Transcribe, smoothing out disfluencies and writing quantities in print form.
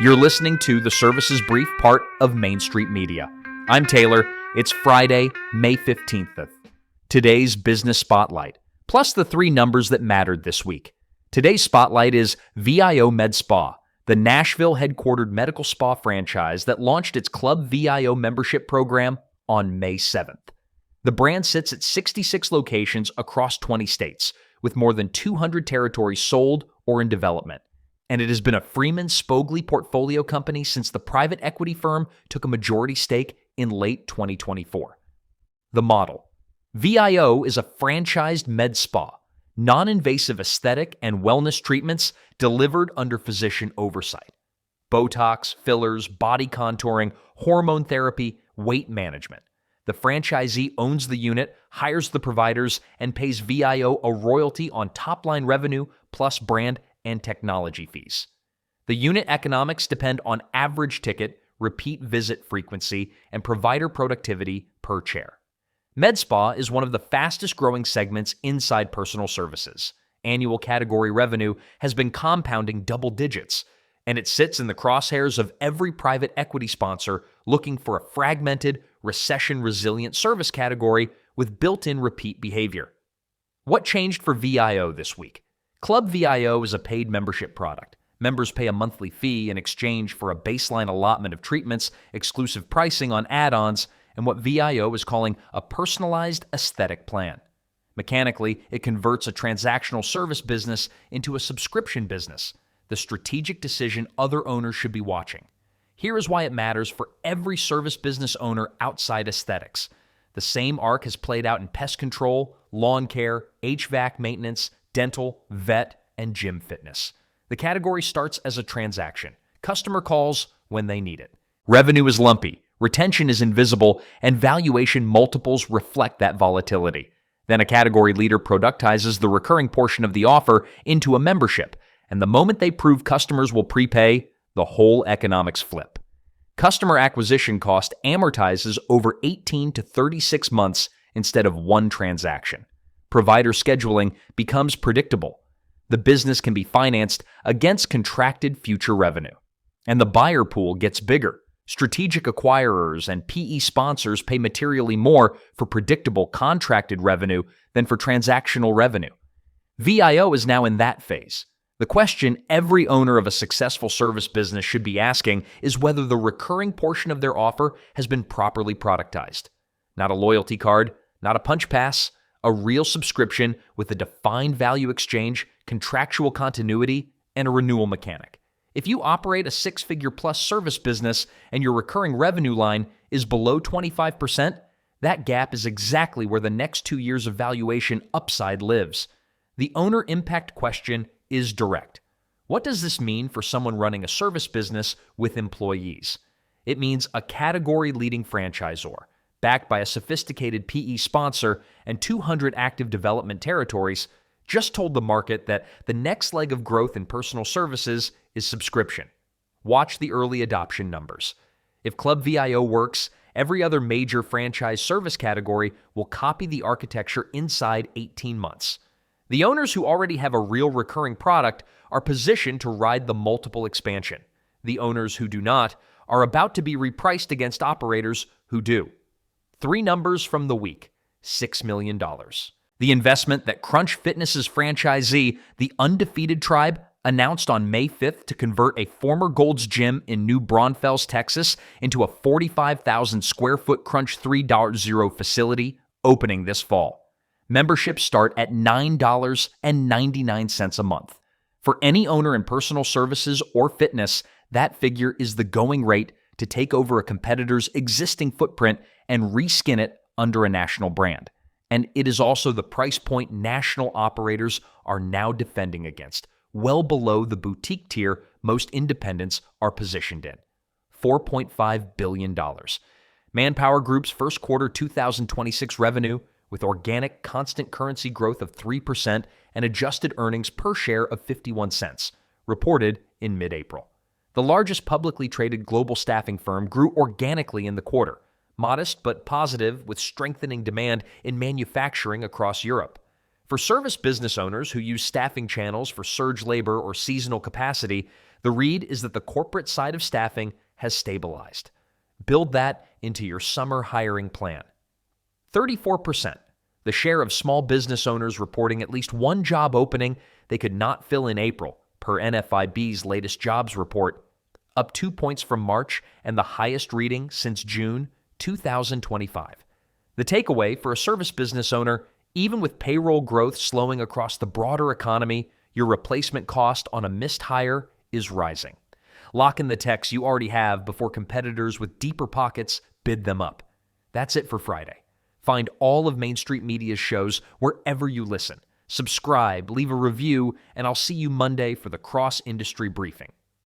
You're listening to the Services Brief, part of Main Street Media. I'm Taylor. It's Friday, May 15th. Today's Business Spotlight, plus the three numbers that mattered this week. Today's spotlight is VIO Med Spa, the Nashville-headquartered medical spa franchise that launched its ClubVIO membership program on May 7th. The brand sits at 66 locations across 20 states, with more than 200 territories sold or in development. And it has been a Freeman Spogli portfolio company since the private equity firm took a majority stake in late 2024. The model. VIO is a franchised med spa, non-invasive aesthetic and wellness treatments delivered under physician oversight. Botox, fillers, body contouring, hormone therapy, weight management. The franchisee owns the unit, hires the providers, and pays VIO a royalty on top-line revenue plus brand and technology fees. The unit economics depend on average ticket, repeat visit frequency, and provider productivity per chair. MedSpa is one of the fastest growing segments inside personal services. Annual category revenue has been compounding double digits, and it sits in the crosshairs of every private equity sponsor looking for a fragmented, recession-resilient service category with built-in repeat behavior. What changed for VIO this week? ClubVIO is a paid membership product. Members pay a monthly fee in exchange for a baseline allotment of treatments, exclusive pricing on add-ons, and what VIO is calling a personalized aesthetic plan. Mechanically, it converts a transactional service business into a subscription business, the strategic decision other owners should be watching. Here is why it matters for every service business owner outside aesthetics. The same arc has played out in pest control, lawn care, HVAC maintenance, dental, vet, and gym fitness. The category starts as a transaction. Customer calls when they need it. Revenue is lumpy, retention is invisible, and valuation multiples reflect that volatility. Then a category leader productizes the recurring portion of the offer into a membership, and the moment they prove customers will prepay, the whole economics flip. Customer acquisition cost amortizes over 18 to 36 months instead of one transaction. Provider scheduling becomes predictable. The business can be financed against contracted future revenue. And the buyer pool gets bigger. Strategic acquirers and PE sponsors pay materially more for predictable contracted revenue than for transactional revenue. VIO is now in that phase. The question every owner of a successful service business should be asking is whether the recurring portion of their offer has been properly productized. Not a loyalty card, not a punch pass, a real subscription with a defined value exchange, contractual continuity, and a renewal mechanic. If you operate a six-figure plus service business and your recurring revenue line is below 25%, that gap is exactly where the next 2 years of valuation upside lives. The owner impact question is direct. What does this mean for someone running a service business with employees? It means a category-leading franchisor, backed by a sophisticated PE sponsor and 200 active development territories, just told the market that the next leg of growth in personal services is subscription. Watch the early adoption numbers. If ClubVIO works, every other major franchise service category will copy the architecture inside 18 months. The owners who already have a real recurring product are positioned to ride the multiple expansion. The owners who do not are about to be repriced against operators who do. Three numbers from the week: $6 million. The investment that Crunch Fitness's franchisee, the Undefeated Tribe, announced on May 5th to convert a former Gold's Gym in New Braunfels, Texas, into a 45,000 square foot Crunch 3.0 facility opening this fall. Memberships start at $9.99 a month. For any owner in personal services or fitness, that figure is the going rate to take over a competitor's existing footprint and reskin it under a national brand. And it is also the price point national operators are now defending against, well below the boutique tier most independents are positioned in. $4.5 billion. Manpower Group's first quarter 2026 revenue, with organic constant currency growth of 3% and adjusted earnings per share of 51 cents, reported in mid-April. The largest publicly traded global staffing firm grew organically in the quarter, modest but positive with strengthening demand in manufacturing across Europe. For service business owners who use staffing channels for surge labor or seasonal capacity, the read is that the corporate side of staffing has stabilized. Build that into your summer hiring plan. 34%, the share of small business owners reporting at least one job opening they could not fill in April, per NFIB's latest jobs report, up 2 points from March and the highest reading since June 2025. The takeaway for a service business owner: even with payroll growth slowing across the broader economy, your replacement cost on a missed hire is rising. Lock in the techs you already have before competitors with deeper pockets bid them up. That's it for Friday. Find all of Main Street Media's shows wherever you listen. Subscribe, leave a review, and I'll see you Monday for the Cross Industry Briefing.